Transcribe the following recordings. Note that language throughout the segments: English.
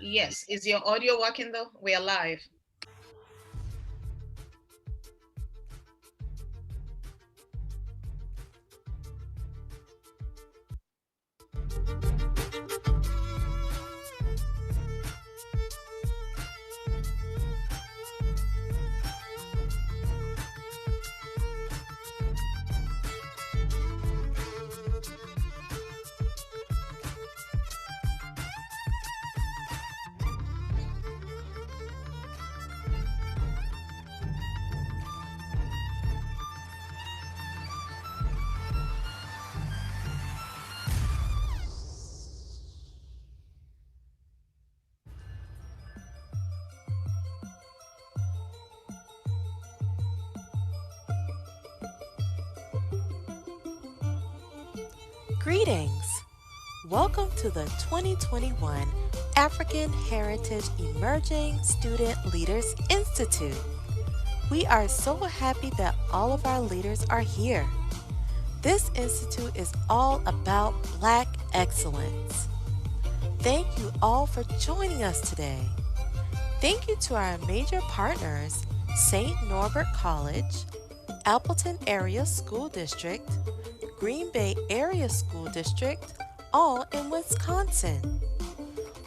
Yes, is your audio working though? We are live. Greetings! Welcome to the 2021 African Heritage Emerging Student Leaders Institute. We are so happy that all of our leaders are here. This institute is all about Black excellence. Thank you all for joining us today. Thank you to our major partners, St. Norbert College, Appleton Area School District, Green Bay Area School District, all in Wisconsin.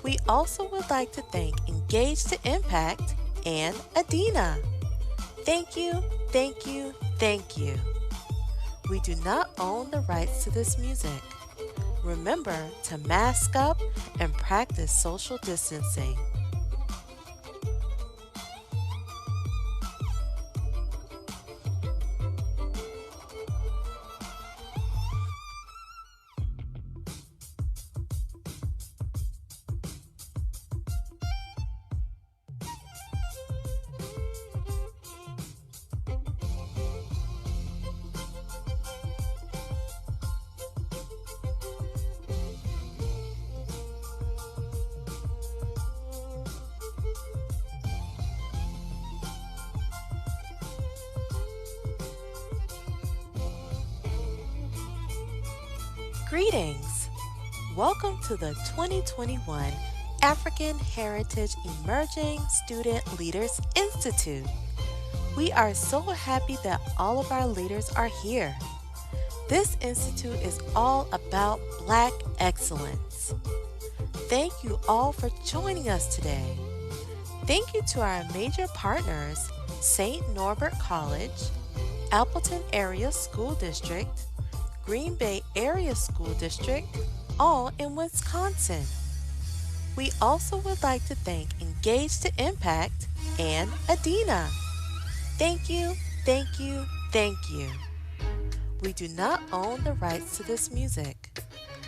We also would like to thank Engage to Impact and Adina. Thank you, thank you, thank you. We do not own the rights to this music. Remember to mask up and practice social distancing. Greetings! Welcome to the 2021 African Heritage Emerging Student Leaders Institute. We are so happy that all of our leaders are here. This institute is all about Black excellence. Thank you all for joining us today. Thank you to our major partners, St. Norbert College, Appleton Area School District, Green Bay Area School District, all in Wisconsin. We also would like to thank Engage to Impact and Adina. Thank you, thank you, thank you. We do not own the rights to this music.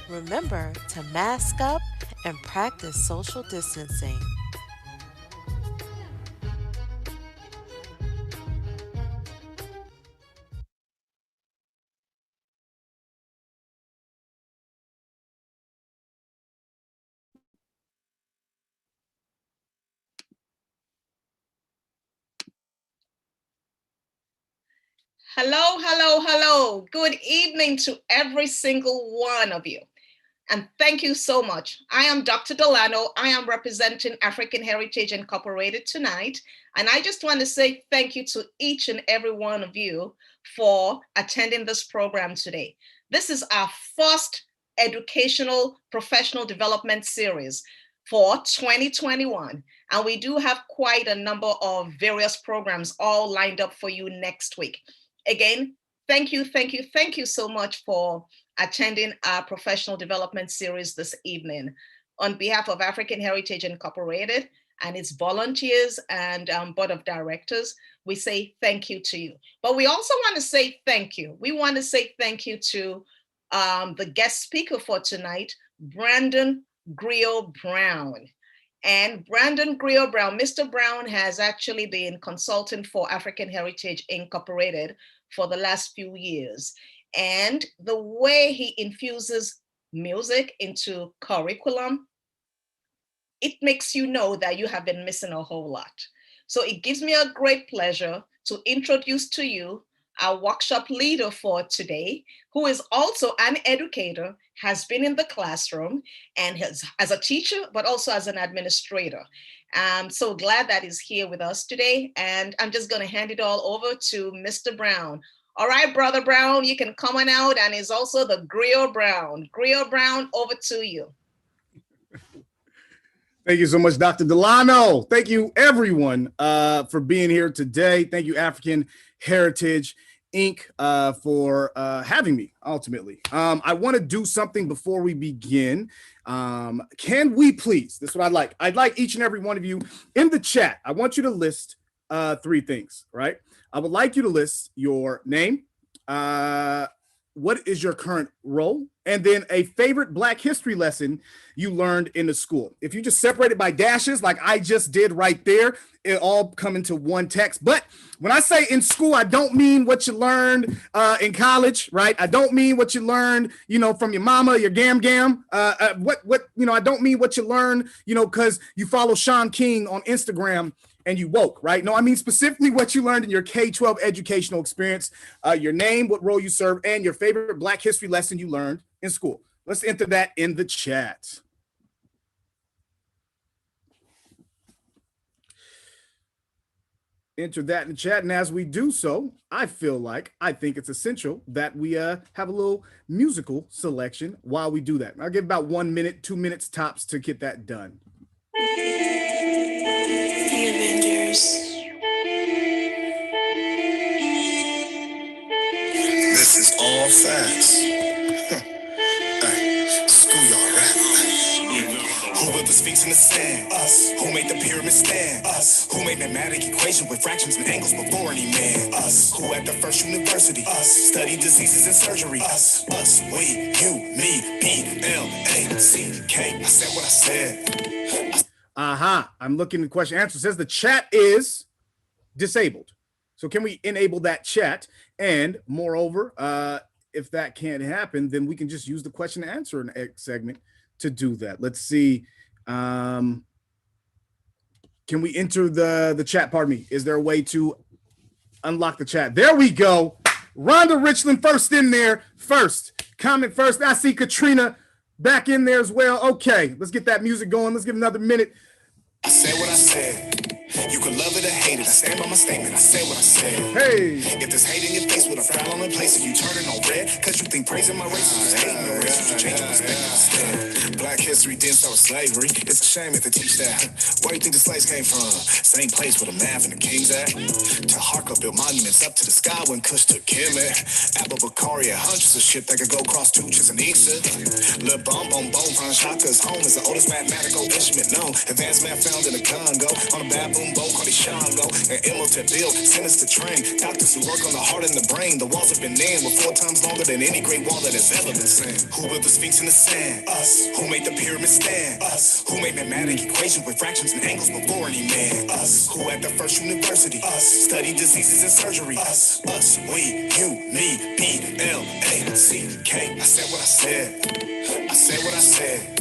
Remember to mask up and practice social distancing. Hello, hello, hello. Good evening to every single one of you. And thank you so much. I am Dr. Delano. I am representing African Heritage Incorporated tonight. And I just want to say thank you to each and every one of you for attending this program today. This is our first educational professional development series for 2021. And we do have quite a number of various programs all lined up for you next week. Again, thank you, thank you, thank you so much for attending our professional development series this evening. On behalf of African Heritage Incorporated and its volunteers and board of directors, we say thank you to you. But we also want to say thank you. We want to say thank you to the guest speaker for tonight, Brandon Griot Brown. And Brandon Griot Brown, Mr. Brown has actually been consultant for African Heritage Incorporated for the last few years. And the way he infuses music into curriculum, it makes you know that you have been missing a whole lot. So it gives me a great pleasure to introduce to you Our workshop leader for today, who is also an educator, has been in the classroom and as a teacher, but also as an administrator. I'm so glad that he's here with us today. And I'm just going to hand it all over to Mr. Brown. All right, Brother Brown, you can come on out, and is also the Griot Brown. Griot Brown, over to you. Thank you so much, Dr. Delano. Thank you, everyone, for being here today. Thank you, African Heritage Inc., for having me, ultimately. I want to do something before we begin. Can we please, this is what I'd like. I'd like each and every one of you in the chat. I want you to list 3 things, right? I would like you to list your name, what is your current role, and then a favorite Black history lesson you learned in the school. If you just separate it by dashes like I just did right there, it all come into one text. But when I say in school, I don't mean what you learned in college, right? I don't mean what you learned, from your mama, your gam. I don't mean what you learned, because you follow Sean King on Instagram and you woke, right? No, I mean specifically what you learned in your K-12 educational experience, your name, what role you serve, and your favorite Black history lesson you learned in school. Let's enter that in the chat. Enter that in the chat, and as we do so, I think it's essential that we have a little musical selection while we do that. I'll give about 1 minute, 2 minutes tops to get that done. The Avengers. This is all facts. Hey, schoolyard rap. Who built the Sphinx in the sand? Us. Who made the pyramid stand? Us. Who made mathematic equation with fractions and angles before any man? Us. Who at the first university? Us. Studied diseases and surgery? Us. Us. We. You. Me. B-L-A-C-K. I said what I said. I'm looking at the question answer. It says the chat is disabled. So can we enable that chat? And moreover, if that can't happen, then we can just use the question and answer in X segment to do that. Let's see. Can we enter the chat? Pardon me. Is there a way to unlock the chat? There we go. Rhonda Richland first in there. First. Comment first. I see Katrina back in there as well. Okay, let's get that music going. Let's give another minute. I said what I said. You can love it or hate it. I stand by my statement. I said what I said. Hey. If there's hate in your face with a frown on the place and you turning on red, cause you think praising my race is just hating your race, you should change your perspective instead. Black history didn't start with slavery. It's a shame if they teach that. Where do you think the slaves came from? Same place where the math and the kings at. To Harker built monuments up to the sky when Kush took Kemet. Abba Bakari had hundreds of shit that could go across 2 Chips and Easter. Lil Bum find Shaka's home is the oldest mathematical instrument known. Advanced math found in the Congo. On a baboon boat called Shango. And Imhotep built, sent us to train. Doctors who work on the heart and the brain. The walls have been named were 4 times longer than any great wall that has ever been seen. Who built the Sphinx in the sand? Us. Who made the pyramid stand? Us. Who made mathematic equations with fractions and angles before any man? Us. Who at the first university? Us. Studied diseases and surgery? Us. Us. We. You. Me. B-L-A-C-K. I said what I said. I said what I said.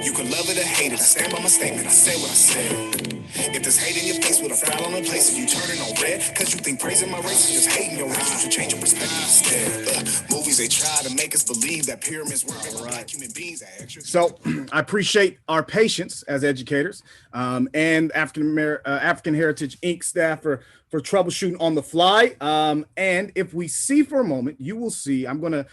You can love it or hate it. I stand by my statement. I said what I said. If there's hate in your face with a frown on the place and you turning on red, cause you think praising my race is just hating your race, you should change your perspective instead. Movies they try to make us believe that pyramids were black human beings. So I appreciate our patience as educators and African Heritage Inc. staff for troubleshooting on the fly. And if we see for a moment, you will see, I'm gonna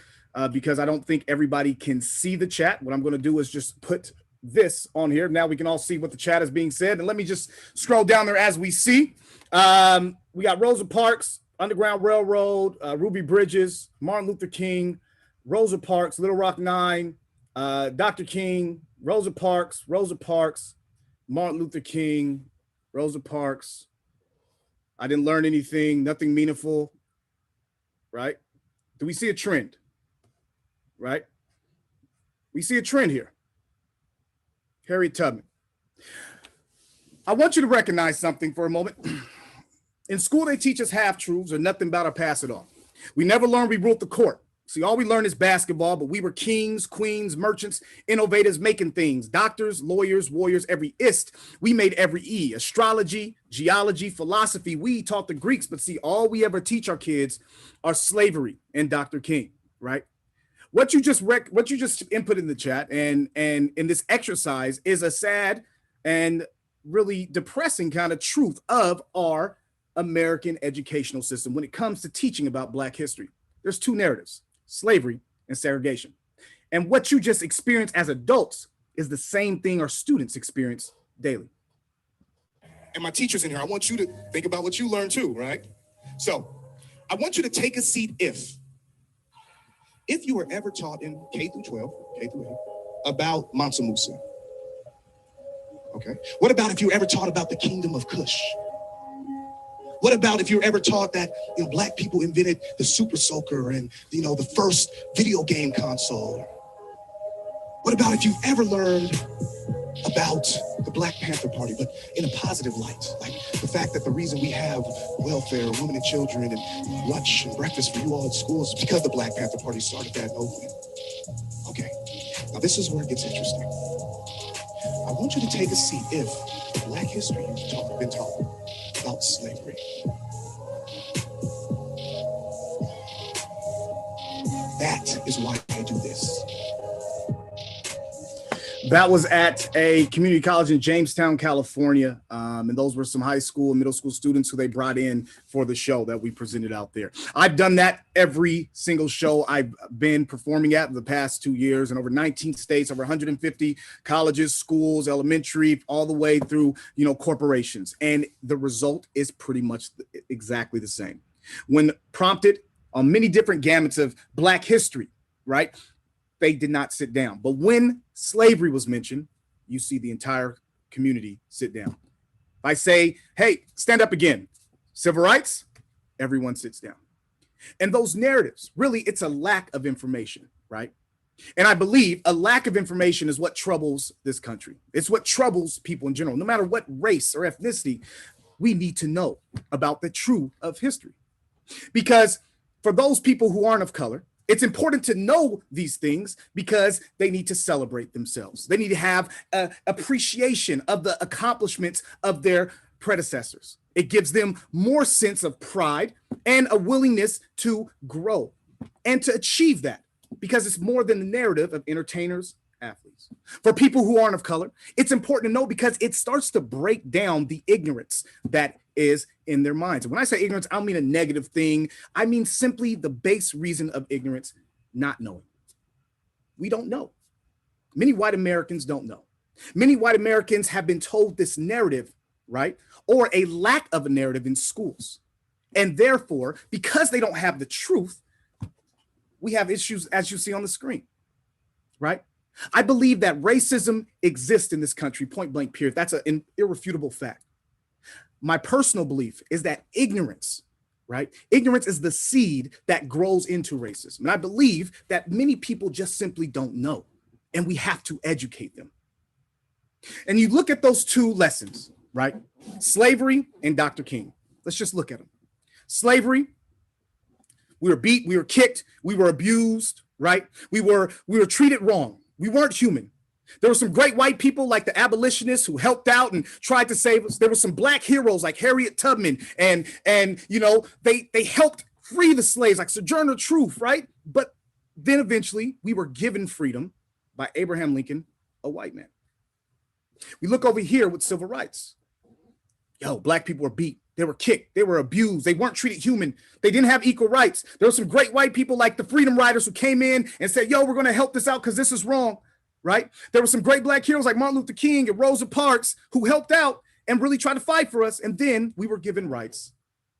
because I don't think everybody can see the chat. What I'm going to do is just put this on here. Now we can all see what the chat is being said. And let me just scroll down there as we see. We got Rosa Parks, Underground Railroad, Ruby Bridges, Martin Luther King, Rosa Parks, Little Rock 9, Dr. King, Rosa Parks, Martin Luther King, Rosa Parks. I didn't learn anything, nothing meaningful, right? Do we see a trend? Right? We see a trend here. Harriet Tubman. I want you to recognize something for a moment. In school, they teach us half-truths or nothing about or pass it on. We never learn we ruled the court. See, all we learn is basketball, but we were kings, queens, merchants, innovators making things, doctors, lawyers, warriors, every ist. We made every E, astrology, geology, philosophy. We taught the Greeks, but see, all we ever teach our kids are slavery and Dr. King, right? What you just input in the chat and in this exercise is a sad and really depressing kind of truth of our American educational system when it comes to teaching about Black history. There's two narratives: slavery and segregation. And what you just experience as adults is the same thing our students experience daily. And my teachers in here, I want you to think about what you learned too, right? So I want you to take a seat if you were ever taught in K through 12, K through 8, about Mansa Musa. Okay. What about if you were ever taught about the kingdom of Kush? What about if you were ever taught that, Black people invented the Super Soaker and, the first video game console? What about if you've ever learned about the Black Panther Party, but in a positive light, like the fact that the reason we have welfare, women and children, and lunch and breakfast for you all at schools is because the Black Panther Party started that movement. Okay, now this is where it gets interesting. I want you to take a seat if Black history you've been taught about slavery. That is why I do this. That was at a community college in Jamestown, California. And those were some high school and middle school students who they brought in for the show that we presented out there. I've done that every single show I've been performing at the past 2 years in over 19 states, over 150 colleges, schools, elementary, all the way through, corporations. And the result is pretty much exactly the same. When prompted on many different gamuts of Black history, right? They did not sit down. But when slavery was mentioned, you see the entire community sit down. If I say, hey, stand up again, civil rights, everyone sits down. And those narratives, really, it's a lack of information, right? And I believe a lack of information is what troubles this country. It's what troubles people in general. No matter what race or ethnicity, we need to know about the truth of history. Because for those people who aren't of color, it's important to know these things because they need to celebrate themselves. They need to have an appreciation of the accomplishments of their predecessors. It gives them more sense of pride and a willingness to grow and to achieve that because it's more than the narrative of entertainers, athletes. For people who aren't of color, it's important to know because it starts to break down the ignorance that is in their minds. And when I say ignorance, I don't mean a negative thing. I mean simply the base reason of ignorance, not knowing. We don't know. Many white Americans don't know. Many white Americans have been told this narrative, right? Or a lack of a narrative in schools. And therefore, because they don't have the truth, we have issues as you see on the screen, right? I believe that racism exists in this country, point blank, period. That's an irrefutable fact. My personal belief is that ignorance, right? Ignorance is the seed that grows into racism. And I believe that many people just simply don't know, and we have to educate them. And you look at those two lessons, right? Slavery and Dr. King. Let's just look at them. Slavery, we were beat, we were kicked, we were abused, right? We were treated wrong. We weren't human. There were some great white people like the abolitionists who helped out and tried to save us. There were some Black heroes like Harriet Tubman and they helped free the slaves like Sojourner Truth, right? But then eventually we were given freedom by Abraham Lincoln, a white man. We look over here with civil rights. Black people were beat. They were kicked. They were abused. They weren't treated human. They didn't have equal rights. There were some great white people like the Freedom Riders who came in and said, we're going to help this out because this is wrong. Right? There were some great Black heroes like Martin Luther King and Rosa Parks who helped out and really tried to fight for us. And then we were given rights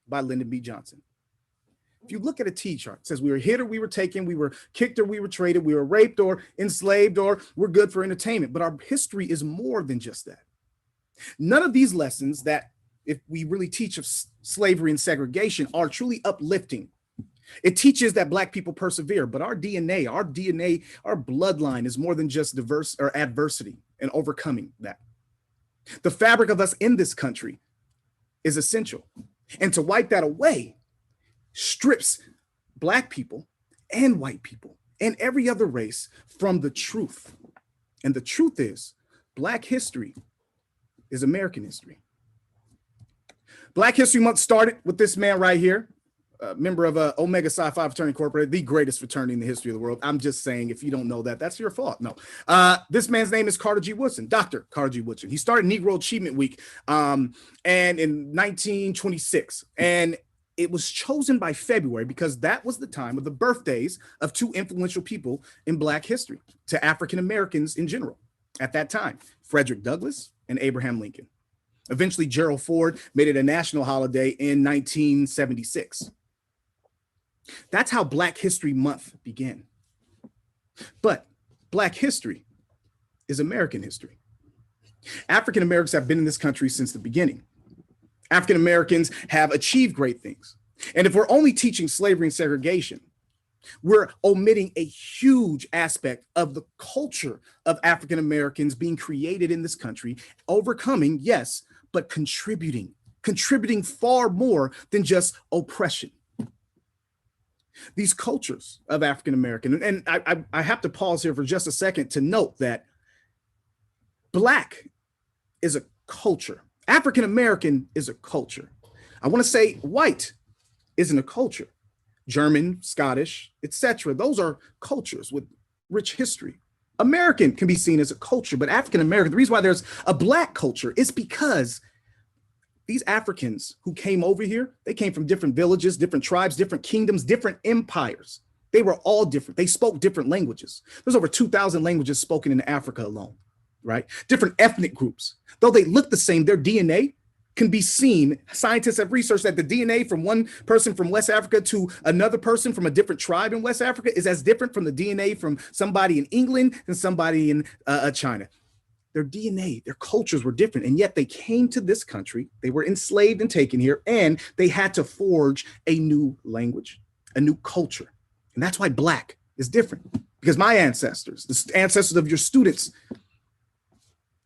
by Lyndon B. Johnson. If you look at a T chart, it says we were hit or we were taken, we were kicked or we were traded, we were raped or enslaved, or we're good for entertainment. But our history is more than just that. None of these lessons that, if we really teach of slavery and segregation, are truly uplifting. It teaches that Black people persevere, but our DNA, our bloodline is more than just diverse or adversity and overcoming that. The fabric of us in this country is essential. And to wipe that away strips Black people and white people and every other race from the truth. And the truth is, Black history is American history. Black History Month started with this man right here, a member of Omega Psi Phi Fraternity Incorporated, the greatest fraternity in the history of the world. I'm just saying, if you don't know that, that's your fault. No. This man's name is Carter G. Woodson, Dr. Carter G. Woodson. He started Negro Achievement Week and in 1926. And it was chosen by February because that was the time of the birthdays of two influential people in Black history to African Americans in general at that time, Frederick Douglass and Abraham Lincoln. Eventually, Gerald Ford made it a national holiday in 1976. That's how Black History Month began. But Black history is American history. African Americans have been in this country since the beginning. African Americans have achieved great things. And if we're only teaching slavery and segregation, we're omitting a huge aspect of the culture of African Americans being created in this country, overcoming, yes, but contributing far more than just oppression. These cultures of African American, and I have to pause here for just a second to note that Black is a culture. African American is a culture. I want to say white isn't a culture. German, Scottish, etc. Those are cultures with rich history. American can be seen as a culture, but African American, the reason why there's a Black culture is because these Africans who came over here, they came from different villages, different tribes, different kingdoms, different empires. They were all different. They spoke different languages. There's over 2,000 languages spoken in Africa alone, right? Different ethnic groups. Though they look the same, their DNA can be seen. Scientists have researched that the DNA from one person from West Africa to another person from a different tribe in West Africa is as different from the DNA from somebody in England and somebody in China. Their DNA, their cultures were different, and yet they came to this country. They were enslaved and taken here, and they had to forge a new language, a new culture. And that's why Black is different, because my ancestors, the ancestors of your students,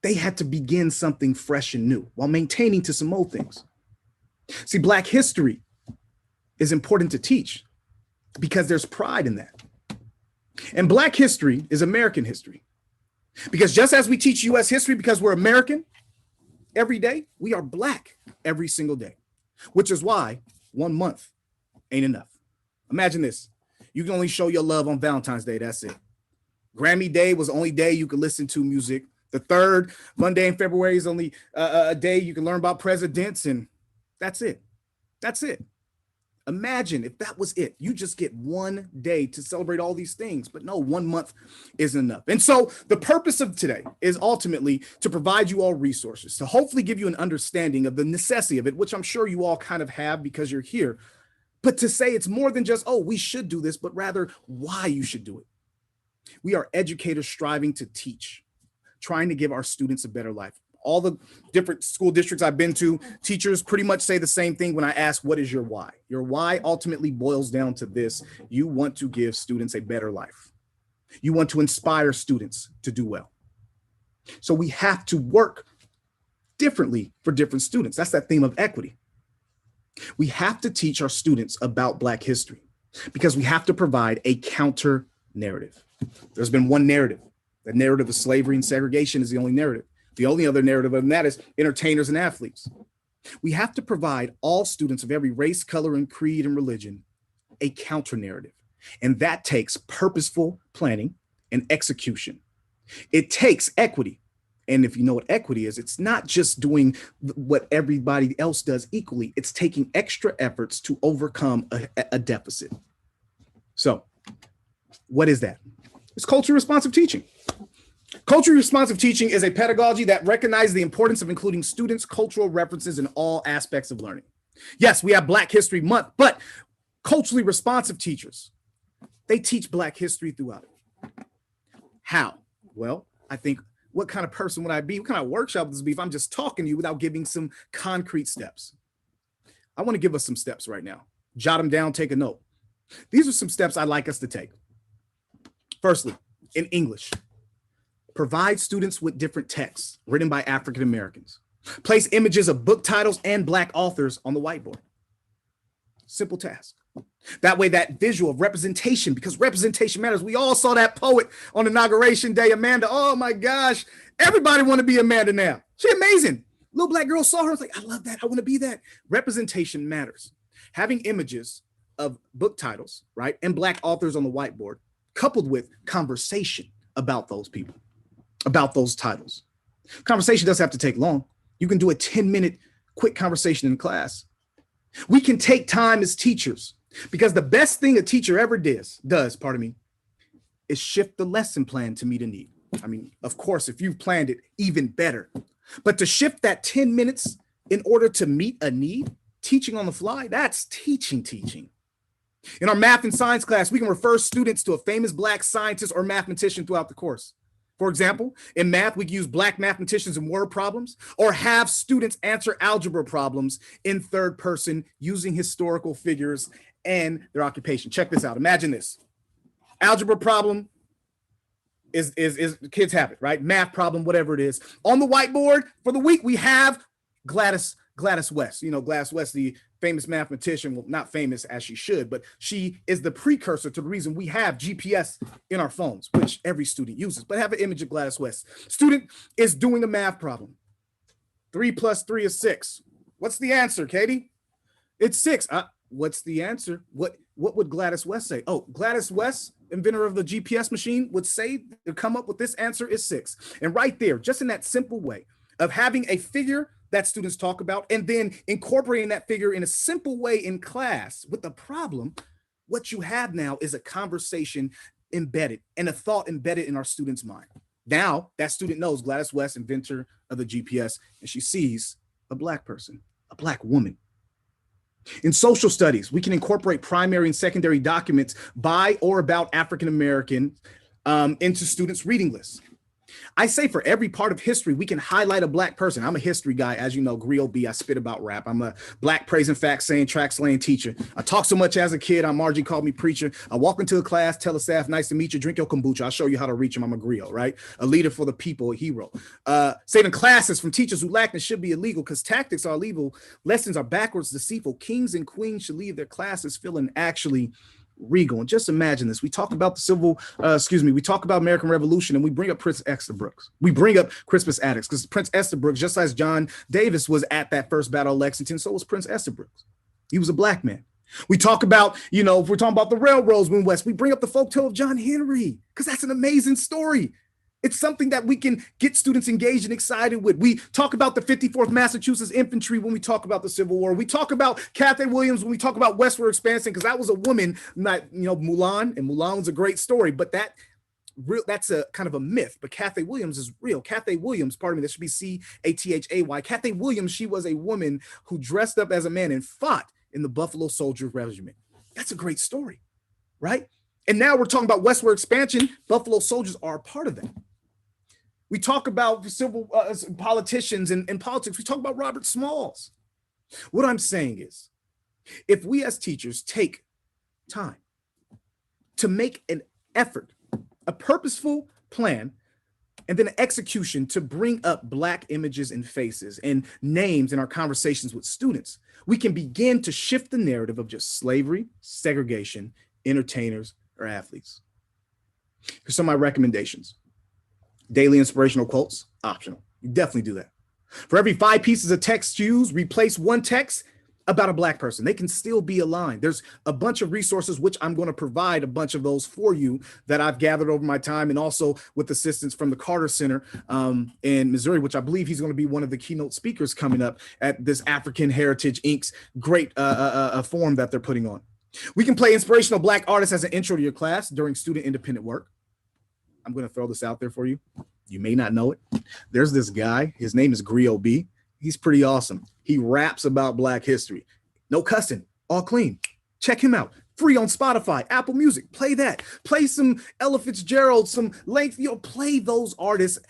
they had to begin something fresh and new while maintaining to some old things. See, Black history is important to teach because there's pride in that. And Black history is American history. Because just as we teach US history because we're American every day, we are Black every single day, which is why 1 month ain't enough. Imagine this. You can only show your love on Valentine's Day. That's it. Grammy Day was the only day you could listen to music. The third Monday in February is only a day you can learn about presidents, and that's it. That's it. Imagine if that was it. You just get 1 day to celebrate all these things, but no, 1 month isn't enough. And so the purpose of today is ultimately to provide you all resources, to hopefully give you an understanding of the necessity of it, which I'm sure you all kind of have because you're here, but to say it's more than just, oh, we should do this, but rather why you should do it. We are educators striving to teach, trying to give our students a better life. All the different school districts I've been to, teachers pretty much say the same thing when I ask, what is your why? Your why ultimately boils down to this. You want to give students a better life. You want to inspire students to do well. So we have to work differently for different students. That's that theme of equity. We have to teach our students about Black history because we have to provide a counter narrative. There's been one narrative. The narrative of slavery and segregation is the only narrative. The only other narrative of that is entertainers and athletes. We have to provide all students of every race, color, and creed and religion a counter narrative. And that takes purposeful planning and execution. It takes equity. And if you know what equity is, it's not just doing what everybody else does equally. It's taking extra efforts to overcome a deficit. So what is that? It's culturally responsive teaching. Culturally responsive teaching is a pedagogy that recognizes the importance of including students' cultural references in all aspects of learning. Yes, we have Black History Month, but culturally responsive teachers, they teach Black history throughout it. How? Well, I think, what kind of person would I be? What kind of workshop would this be if I'm just talking to you without giving some concrete steps? I want to give us some steps right now. Jot them down, take a note. These are some steps I'd like us to take. Firstly, in English, provide students with different texts written by African Americans. Place images of book titles and Black authors on the whiteboard. Simple task. That way, that visual of representation, because representation matters. We all saw that poet on Inauguration Day, Amanda. Oh my gosh, everybody want to be Amanda now. She's amazing. Little black girl saw her, was like, I love that. I want to be that. Representation matters. Having images of book titles, right, and black authors on the whiteboard, coupled with conversation about those people, about those titles. Conversation doesn't have to take long. You can do a 10-minute quick conversation in class. We can take time as teachers, because the best thing a teacher ever does, is shift the lesson plan to meet a need. I mean, of course, if you've planned it, even better. But to shift that 10 minutes in order to meet a need, teaching on the fly, that's teaching. In our math and science class, we can refer students to a famous black scientist or mathematician throughout the course. For example, in math, we can use black mathematicians in word problems, or have students answer algebra problems in third person using historical figures and their occupation. Check this out. Imagine this. Algebra problem is kids have it, right? Math problem, whatever it is. On the whiteboard for the week, we have Gladys West. You know, Gladys West, the famous mathematician, well, not famous as she should, but she is the precursor to the reason we have GPS in our phones, which every student uses. But have an image of Gladys West. Student is doing a math problem. 3 + 3 is 6. What's the answer, Katie? It's 6. What's the answer? What would Gladys West say? Oh, Gladys West, inventor of the GPS machine, would say to come up with this answer is 6. And right there, just in that simple way of having a figure that students talk about and then incorporating that figure in a simple way in class with the problem, what you have now is a conversation embedded and a thought embedded in our student's mind. Now that student knows Gladys West, inventor of the GPS, and she sees a black person, a black woman. In social studies, we can incorporate primary and secondary documents by or about African American into students' reading lists. I say for every part of history, we can highlight a black person. I'm a history guy, as you know, Griot B. I spit about rap. I'm a black praising facts saying track slaying teacher. I talk so much as a kid. Margie called me preacher. I walk into a class, tell the staff, nice to meet you, drink your kombucha. I'll show you how to reach them. I'm a griot, right? A leader for the people, a hero. Saving classes from teachers who lack and should be illegal because tactics are illegal. Lessons are backwards, deceitful. Kings and queens should leave their classes feeling actually regal. And just imagine this. We talk about we talk about American Revolution and we bring up Prince Estabrooks. We bring up Crispus Attucks because Prince Estabrooks, just as John Davis was at that first battle of Lexington, so was Prince Estabrooks. He was a black man. We talk about, if we're talking about the railroads moving west, we bring up the folktale of John Henry because that's an amazing story. It's something that we can get students engaged and excited with. We talk about the 54th Massachusetts Infantry when we talk about the Civil War. We talk about Cathay Williams when we talk about westward expansion, because that was a woman, not, Mulan, and Mulan was a great story, but that's a kind of a myth. But Cathay Williams is real. Cathay Williams, pardon me, that should be C-A-T-H-A-Y. Cathay Williams, she was a woman who dressed up as a man and fought in the Buffalo Soldier Regiment. That's a great story, right? And now we're talking about westward expansion. Buffalo Soldiers are a part of that. We talk about civil politicians and politics. We talk about Robert Smalls. What I'm saying is, if we as teachers take time to make an effort, a purposeful plan, and then an execution to bring up Black images and faces and names in our conversations with students, we can begin to shift the narrative of just slavery, segregation, entertainers, or athletes. Here's some of my recommendations. Daily inspirational quotes, optional. You definitely do that. For every 5 pieces of text used, replace 1 text about a Black person. They can still be aligned. There's a bunch of resources, which I'm going to provide a bunch of those for you that I've gathered over my time, and also with assistance from the Carter Center in Missouri, which I believe he's going to be one of the keynote speakers coming up at this African Heritage Inc.'s great forum that they're putting on. We can play inspirational Black artists as an intro to your class during student independent work. I'm going to throw this out there for you. You may not know it. There's this guy. His name is Griot B. He's pretty awesome. He raps about Black history. No cussing, all clean. Check him out. Free on Spotify, Apple Music. Play that. Play some Ella Fitzgerald, some length. Play those artists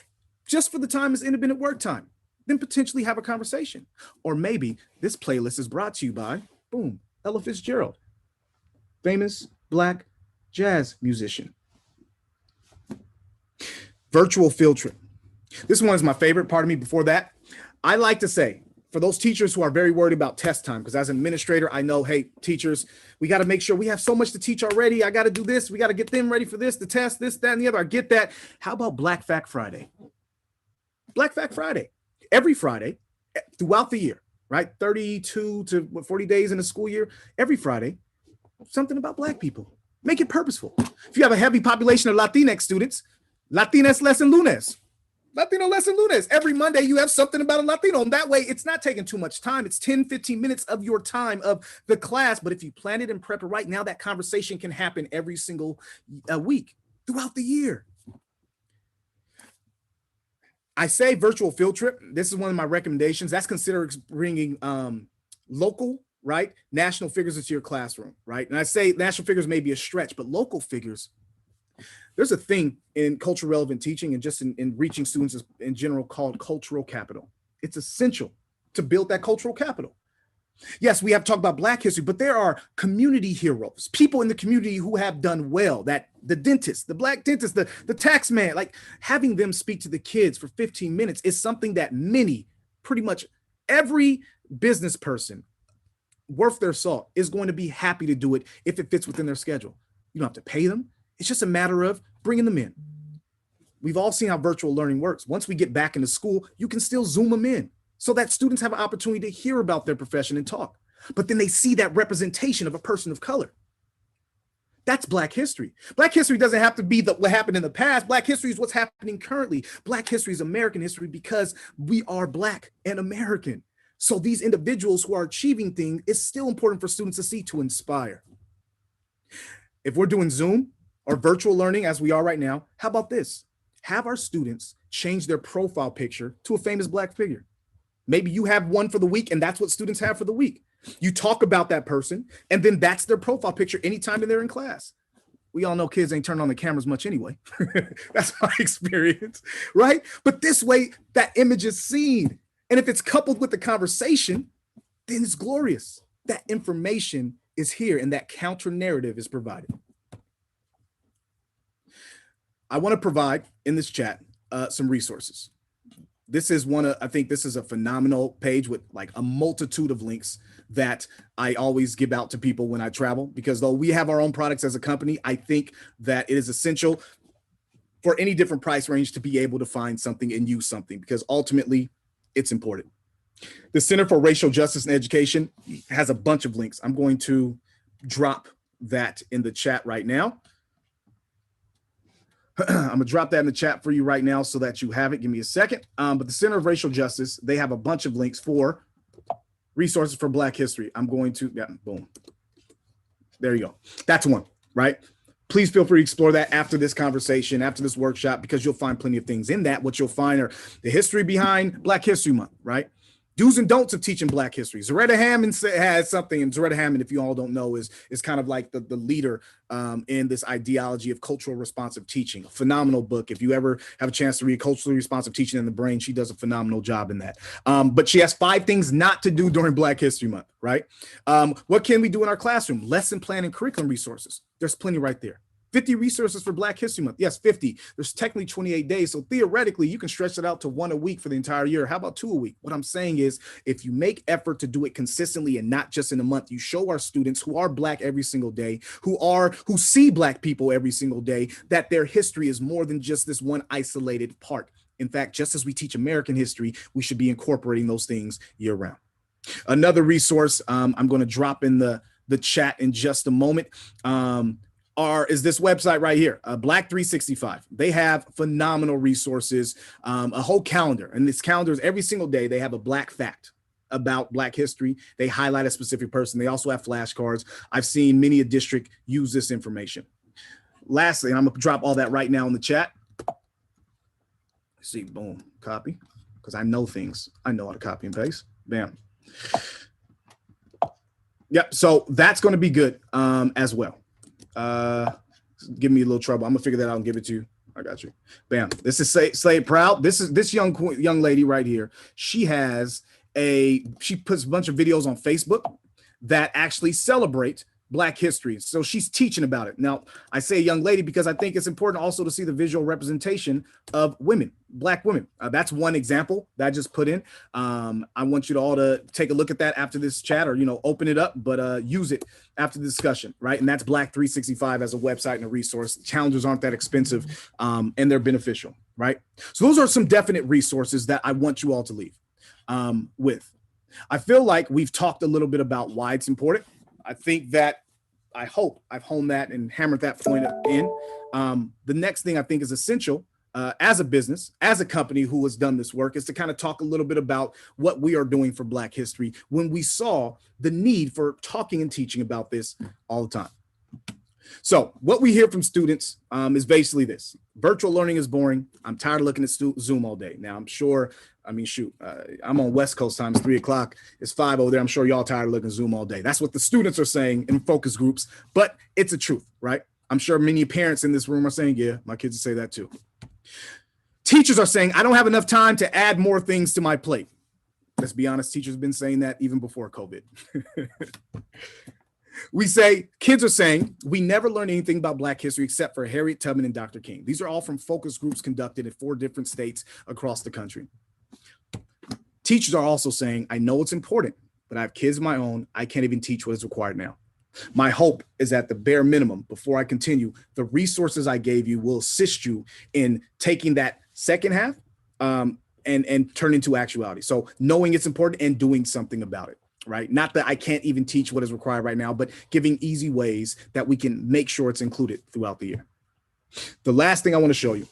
just for the time it's independent work time. Then potentially have a conversation. Or maybe this playlist is brought to you by, boom, Ella Fitzgerald, famous Black jazz musician. Virtual field trip. This one is my favorite. Pardon me. Before that, I like to say for those teachers who are very worried about test time, because as an administrator, I know, hey, teachers, we got to make sure we have so much to teach already. I got to do this. We got to get them ready for this, the test, this, that, and the other. I get that. How about Black Fact Friday? Black Fact Friday. Every Friday throughout the year, right? 32 to 40 days in the school year. Every Friday, something about Black people. Make it purposeful. If you have a heavy population of Latinx students, Latinas lesson lunes. Latino lesson lunes. Every Monday, you have something about a Latino. And that way, it's not taking too much time. It's 10, 15 minutes of your time of the class. But if you plan it and prep it right now, that conversation can happen every single week throughout the year. I say virtual field trip. This is one of my recommendations. That's considered bringing local, right, national figures into your classroom, right? And I say national figures may be a stretch, but local figures, there's a thing in cultural relevant teaching and just in reaching students in general called cultural capital. It's essential to build that cultural capital. Yes, we have talked about Black history, but there are community heroes, people in the community who have done well, that the dentist, the Black dentist, the tax man, like having them speak to the kids for 15 minutes is something that pretty much every business person worth their salt is going to be happy to do it if it fits within their schedule. You don't have to pay them. It's just a matter of bringing them in. We've all seen how virtual learning works. Once we get back into school, you can still Zoom them in so that students have an opportunity to hear about their profession and talk. But then they see that representation of a person of color. That's Black history. Black history doesn't have to be what happened in the past. Black history is what's happening currently. Black history is American history because we are Black and American. So these individuals who are achieving things, it's still important for students to see, to inspire. If we're doing Zoom or virtual learning as we are right now, how about this? Have our students change their profile picture to a famous Black figure. Maybe you have one for the week and that's what students have for the week. You talk about that person and then that's their profile picture anytime they're in class. We all know kids ain't turning on the cameras much anyway. That's my experience, right? But this way, that image is seen. And if it's coupled with the conversation, then it's glorious. That information is here and that counter narrative is provided. I want to provide in this chat some resources. This is I think this is a phenomenal page with like a multitude of links that I always give out to people when I travel, because though we have our own products as a company, I think that it is essential for any different price range to be able to find something and use something, because ultimately it's important. The Center for Racial Justice and Education has a bunch of links. I'm going to drop that in the chat right now. I'm gonna drop that in the chat for you right now so that you have it. Give me a second. But the Center of Racial Justice, they have a bunch of links for resources for Black history. I'm going to, boom. There you go. That's one, right? Please feel free to explore that after this conversation, after this workshop, because you'll find plenty of things in that. What you'll find are the history behind Black History Month, right? Do's and don'ts of teaching Black history. Zaretta Hammond has something, and Zaretta Hammond, if you all don't know, is kind of like the leader in this ideology of cultural responsive teaching. A phenomenal book. If you ever have a chance to read Culturally Responsive Teaching in the Brain, she does a phenomenal job in that. But she has 5 things not to do during Black History Month, right? What can we do in our classroom? Lesson plan and curriculum resources. There's plenty right there. 50 resources for Black History Month. Yes, 50. There's technically 28 days. So theoretically, you can stretch it out to 1 a week for the entire year. How about 2 a week? What I'm saying is, if you make effort to do it consistently and not just in a month, you show our students who are Black every single day, who see Black people every single day, that their history is more than just this one isolated part. In fact, just as we teach American history, we should be incorporating those things year round. Another resource I'm going to drop in the chat in just a moment. Is this website right here, Black 365. They have phenomenal resources, a whole calendar, and this calendar is every single day. They have a Black fact about Black history. They highlight a specific person. They also have flashcards. I've seen many a district use this information. Lastly, I'm gonna drop all that right now in the chat. See, boom, copy, because I know things. I know how to copy and paste. Bam. Yep. So that's going to be good as well. Give me a little trouble. I'm gonna figure that out and give it to you. I got you. Bam. This is Slay It Proud. This is this young lady right here. She puts a bunch of videos on Facebook that actually celebrate Black history. So she's teaching about it. Now, I say young lady because I think it's important also to see the visual representation of women, Black women. That's one example that I just put in. I want you to all to take a look at that after this chat, or, open it up, but use it after the discussion, right? And that's Black 365 as a website and a resource. Challenges aren't that expensive, and they're beneficial, right? So those are some definite resources that I want you all to leave with. I feel like we've talked a little bit about why it's important. I hope I've honed that and hammered that point in. The next thing I think is essential as a business, as a company who has done this work, is to kind of talk a little bit about what we are doing for Black history when we saw the need for talking and teaching about this all the time. So what we hear from students is basically this: virtual learning is boring. I'm tired of looking at Zoom all day. Now, I'm sure, I'm on West Coast time. It's 3 o'clock. It's 5 over there. I'm sure y'all tired of looking at Zoom all day. That's what the students are saying in focus groups, but it's a truth, right? I'm sure many parents in this room are saying, yeah, my kids say that too. Teachers are saying, I don't have enough time to add more things to my plate. Let's be honest, teachers have been saying that even before COVID. Kids are saying, we never learned anything about Black history except for Harriet Tubman and Dr. King. These are all from focus groups conducted in 4 different states across the country. Teachers are also saying, I know it's important, but I have kids of my own. I can't even teach what is required now. My hope is at the bare minimum, before I continue, the resources I gave you will assist you in taking that second half and turn into actuality. So knowing it's important and doing something about it. Right? Not that I can't even teach what is required right now, but giving easy ways that we can make sure it's included throughout the year. The last thing I want to show you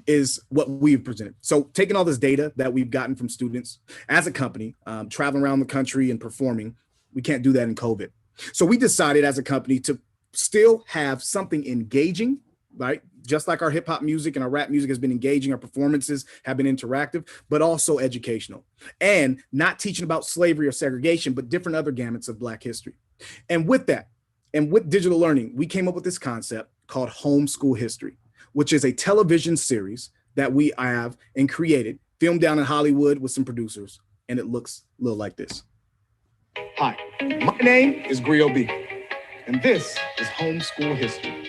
is what we've presented. So taking all this data that we've gotten from students as a company, traveling around the country and performing, we can't do that in COVID. So we decided as a company to still have something engaging, right? Just like our hip hop music and our rap music has been engaging, our performances have been interactive, but also educational, and not teaching about slavery or segregation, but different other gamuts of Black history. And with that, and with digital learning, we came up with this concept called Homeschool History, which is a television series that we have and created, filmed down in Hollywood with some producers, and it looks a little like this. Hi, my name is Griot B, and this is Homeschool History.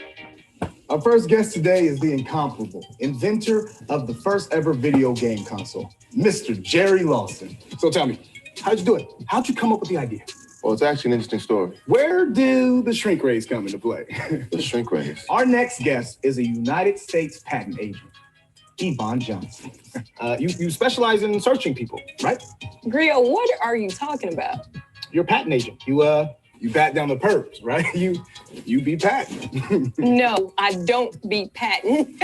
Our first guest today is the incomparable inventor of the first ever video game console, Mr. Jerry Lawson. So tell me, how'd you do it? How'd you come up with the idea? Well, it's actually an interesting story. Where do the shrink rays come into play? The shrink rays. Our next guest is a United States patent agent, Yvonne Johnson. You specialize in searching people, right? Griot, what are you talking about? You're a patent agent. You bat down the perps, right? You be patent. No, I don't be patent.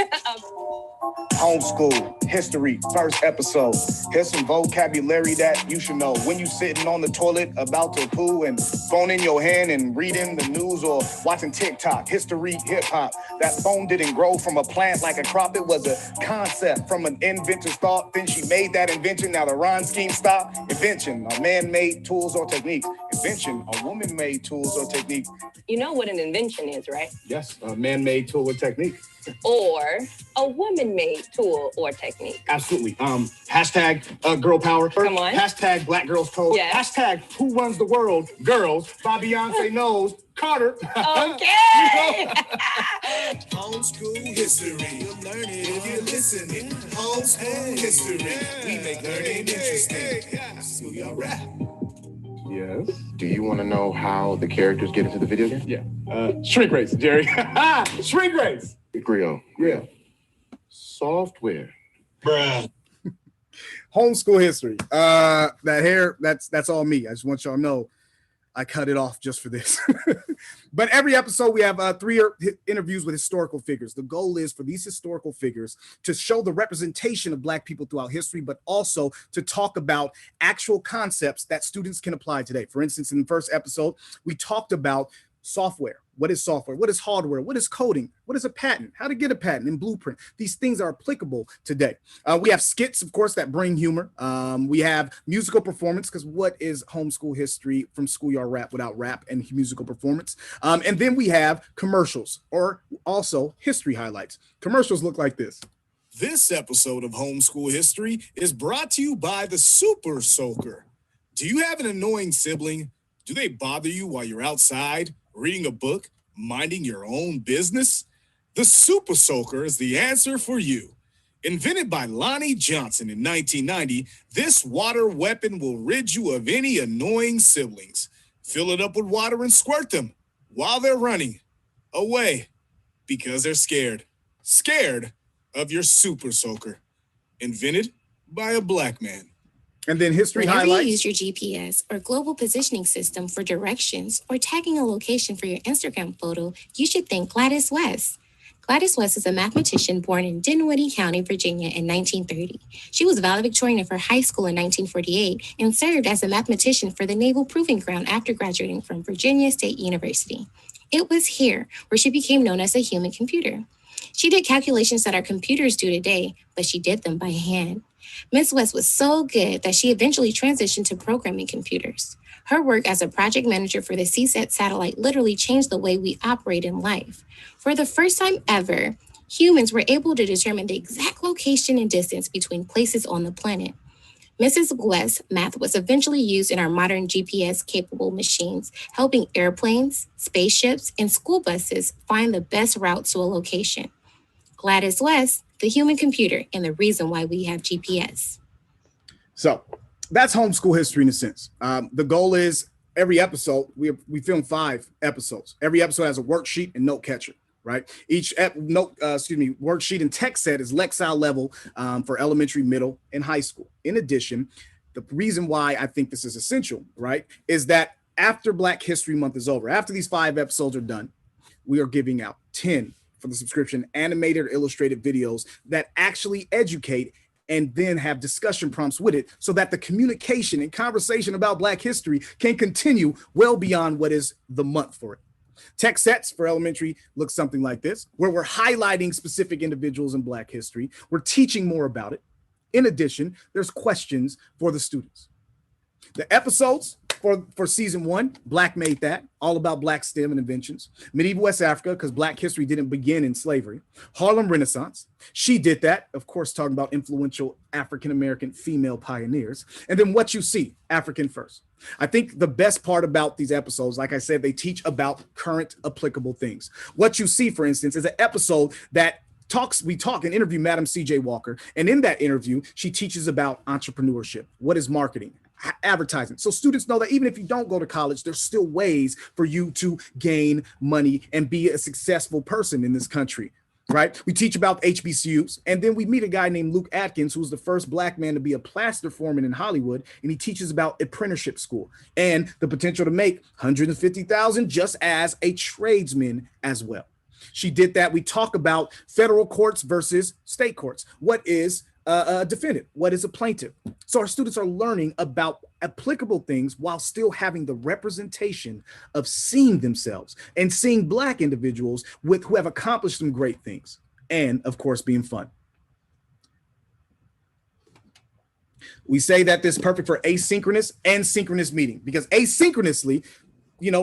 Homeschool history, first episode. Here's some vocabulary that you should know. When you sitting on the toilet about to poo and phone in your hand and reading the news or watching TikTok, history, hip hop. That phone didn't grow from a plant like a crop. It was a concept from an inventor's thought. Then she made that invention. Now the rhyme scheme stopped. Invention, a man-made tools or techniques. Invention, a woman-made tools or techniques. You know what an invention is, right? Yes, a man-made tool or technique. Or a woman-made tool or technique. Absolutely. Hashtag girl power. Come on. Hashtag Black Girls Code. Yes. Hashtag Who Runs the World? Girls. By Beyonce knows Carter. Okay. Homeschool history. You'll learn it if you listen. Homeschool history. We make learning interesting. Schoolyard rap. Yes. Do you want to know how the characters get into the video game? Yeah. Shrink race, Jerry. Shrink race. Griot. Yeah. Software. Bruh. Homeschool history. That hair, that's all me. I just want y'all to know I cut it off just for this. But every episode we have 3 interviews with historical figures. The goal is for these historical figures to show the representation of Black people throughout history, but also to talk about actual concepts that students can apply today. For instance, in the first episode, we talked about software. What is software? What is hardware? What is coding? What is a patent? How to get a patent and blueprint? These things are applicable today. We have skits, of course, that bring humor. We have musical performance, because what is homeschool history from Schoolyard Rap without rap and musical performance? And then we have commercials, or also history highlights. Commercials look like this. This episode of Homeschool History is brought to you by the Super Soaker. Do you have an annoying sibling? Do they bother you while you're outside? Reading a book? Minding your own business? The Super Soaker is the answer for you. Invented by Lonnie Johnson in 1990, this water weapon will rid you of any annoying siblings. Fill it up with water and squirt them while they're running away because they're scared. Scared of your Super Soaker. Invented by a black man. And then history Whenever highlights. you use your GPS or global positioning system for directions or tagging a location for your Instagram photo, you should think Gladys West. Gladys West is a mathematician born in Dinwiddie County, Virginia in 1930. She was valedictorian of her high school in 1948 and served as a mathematician for the Naval Proving Ground after graduating from Virginia State University. It was here where she became known as a human computer. She did calculations that our computers do today, but she did them by hand. Ms. West was so good that she eventually transitioned to programming computers. Her work as a project manager for the CSAT satellite literally changed the way we operate in life. For the first time ever, humans were able to determine the exact location and distance between places on the planet. Mrs. West's math was eventually used in our modern GPS-capable machines, helping airplanes, spaceships, and school buses find the best route to a location. Gladys West, the human computer, and the reason why we have GPS. So that's homeschool history in a sense. The goal is every episode, we film 5 episodes. Every episode has a worksheet and note catcher, right? Each worksheet and text set is Lexile level for elementary, middle, and high school. In addition, the reason why I think this is essential, right, is that after Black History Month is over, after these 5 episodes are done, we are giving out 10 for the subscription animated or illustrated videos that actually educate and then have discussion prompts with it so that the communication and conversation about Black history can continue well beyond what is the month for it. Tech sets for elementary look something like this, where we're highlighting specific individuals in Black history. We're teaching more about it. In addition, there's questions for the students. The episodes for season 1, Black Made That, all about Black STEM and inventions. Medieval West Africa, because Black history didn't begin in slavery. Harlem Renaissance, She Did That, of course, talking about influential African-American female pioneers. And then What You See, African First. I think the best part about these episodes, like I said, they teach about current applicable things. What You See, for instance, is an episode that we talk and interview Madam C.J. Walker. And in that interview, she teaches about entrepreneurship. What is marketing? Advertising. So students know that even if you don't go to college, there's still ways for you to gain money and be a successful person in this country, right? We teach about HBCUs, and then we meet a guy named Luke Atkins, who's the first Black man to be a plaster foreman in Hollywood, and he teaches about apprenticeship school and the potential to make $150,000 just as a tradesman as well. She Did That. We talk about federal courts versus state courts. What is a defendant? What is a plaintiff? So our students are learning about applicable things while still having the representation of seeing themselves and seeing Black individuals who have accomplished some great things, and of course being fun. We say that this is perfect for asynchronous and synchronous meeting, because asynchronously,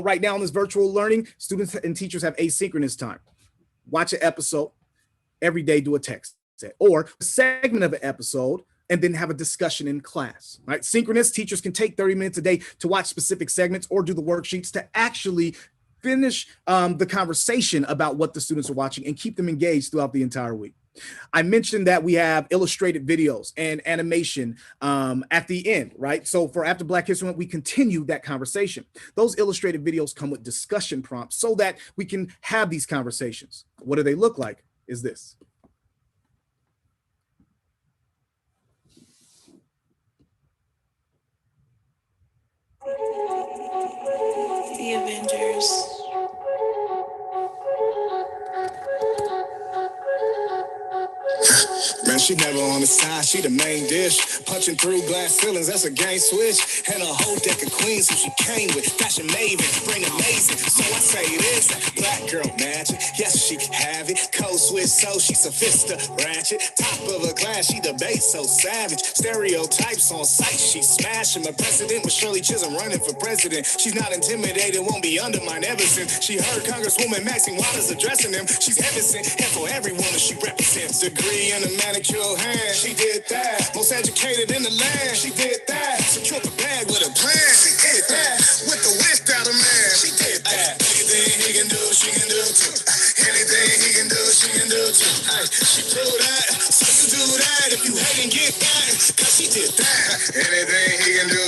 right now in this virtual learning, students and teachers have asynchronous time. Watch an episode every day, do a text set, or a segment of an episode and then have a discussion in class, right? Synchronous, teachers can take 30 minutes a day to watch specific segments or do the worksheets to actually finish the conversation about what the students are watching and keep them engaged throughout the entire week. I mentioned that we have illustrated videos and animation at the end, right? So for After Black History Month, we continue that conversation. Those illustrated videos come with discussion prompts so that we can have these conversations. What do they look like? Is this. The Avengers. Man, she never on the side, she the main dish. Punching through glass ceilings, that's a game switch. And a whole deck of queens who she came with. Fashion maven, bring amazing. So I say this, Black girl magic. Yes, she can have it. Code switch, so she sophistic, ratchet. Top of her class, she debate so savage. Stereotypes on sight, she smashing. My precedent was Shirley Chisholm running for president. She's not intimidated, won't be undermined ever since she heard Congresswoman Maxine Waters addressing them. She's heaven sent, and for every woman she represents. Degree in a manicure hand, she did that. Most educated in the land, she did that. Secure the bag with a plan, she did that. With the without a man, she did that. Breathe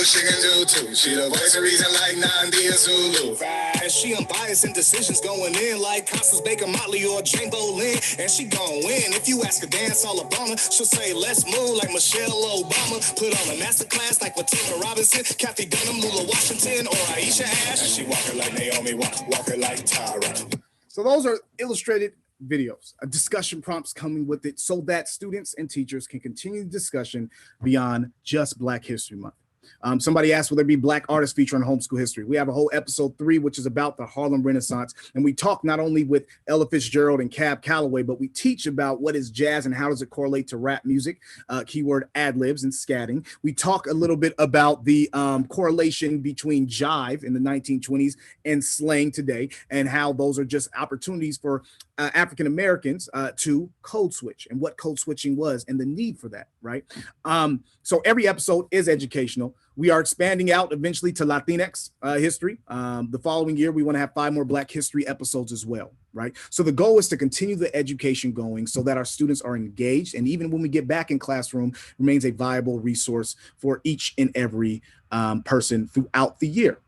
she can do too. She the voice of reason like Nandi or Zulu. And she unbiased in decisions going in like Constance Baker Motley or Jane Bolin. And she gon' win. If you ask her dance all up on her, she'll say let's move like Michelle Obama. Put on a masterclass like Fatima Robinson, Kathy Dunham, Lula Washington, or Aisha Ash. And she walk her like Naomi, walk her like Tara. So those are illustrated videos, discussion prompts coming with it so that students and teachers can continue the discussion beyond just Black History Month. Somebody asked, will there be Black artists feature on homeschool history? We have a whole episode 3, which is about the Harlem Renaissance. And we talk not only with Ella Fitzgerald and Cab Calloway, but we teach about what is jazz and how does it correlate to rap music, keyword ad-libs and scatting. We talk a little bit about the correlation between jive in the 1920s and slang today, and how those are just opportunities for African Americans to code switch and what code switching was and the need for that, right? So every episode is educational. We are expanding out eventually to Latinx history. The following year, we want to have 5 more Black history episodes as well, right? So the goal is to continue the education going so that our students are engaged, and even when we get back in classroom, remains a viable resource for each and every person throughout the year.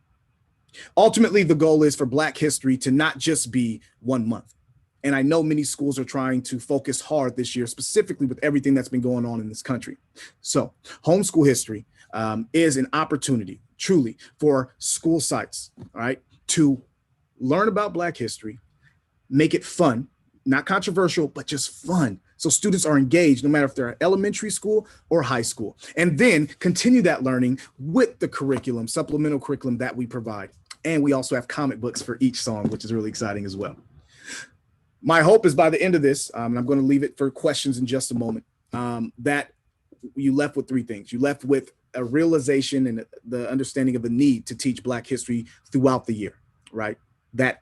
Ultimately, the goal is for Black history to not just be 1 month. And I know many schools are trying to focus hard this year, specifically with everything that's been going on in this country. So homeschool history is an opportunity truly for school sites, all right, to learn about Black history, make it fun, not controversial, but just fun. So students are engaged no matter if they're at elementary school or high school, and then continue that learning with the curriculum, supplemental curriculum that we provide. And we also have comic books for each song, which is really exciting as well. My hope is by the end of this, and I'm going to leave it for questions in just a moment, that you left with 3 things. You left with a realization and the understanding of the need to teach Black history throughout the year, right? That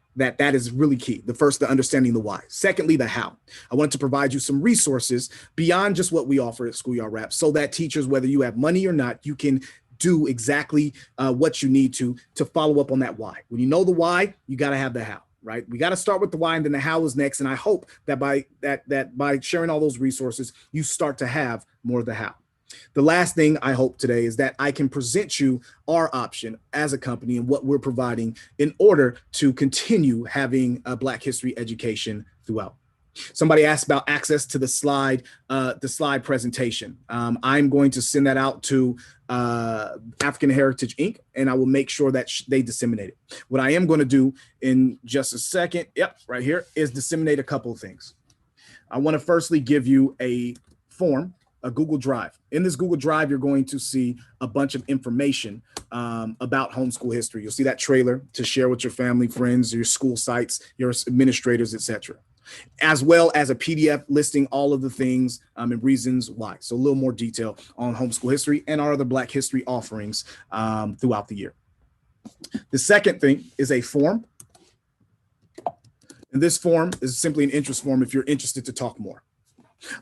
is really key. The first, the understanding the why. Secondly, the how. I wanted to provide you some resources beyond just what we offer at Schoolyard Rap, so that teachers, whether you have money or not, you can do exactly what you need to follow up on that why. When you know the why, you got to have the how. Right? We got to start with the why, and then the how is next. And I hope that by sharing all those resources, you start to have more of the how. The last thing I hope today is that I can present you our option as a company and what we're providing in order to continue having a Black history education throughout. Somebody asked about access to the slide presentation. I'm going to send that out to African Heritage Inc., and I will make sure that they disseminate it. What I am going to do in just a second, right here, is disseminate a couple of things. I want to firstly give you a form, a Google Drive. In this Google Drive, you're going to see a bunch of information about homeschool history. You'll see that trailer to share with your family, friends, your school sites, your administrators, etc., as well as a PDF listing all of the things and reasons why. So a little more detail on homeschool history and our other Black history offerings throughout the year. The second thing is a form. And this form is simply an interest form if you're interested to talk more.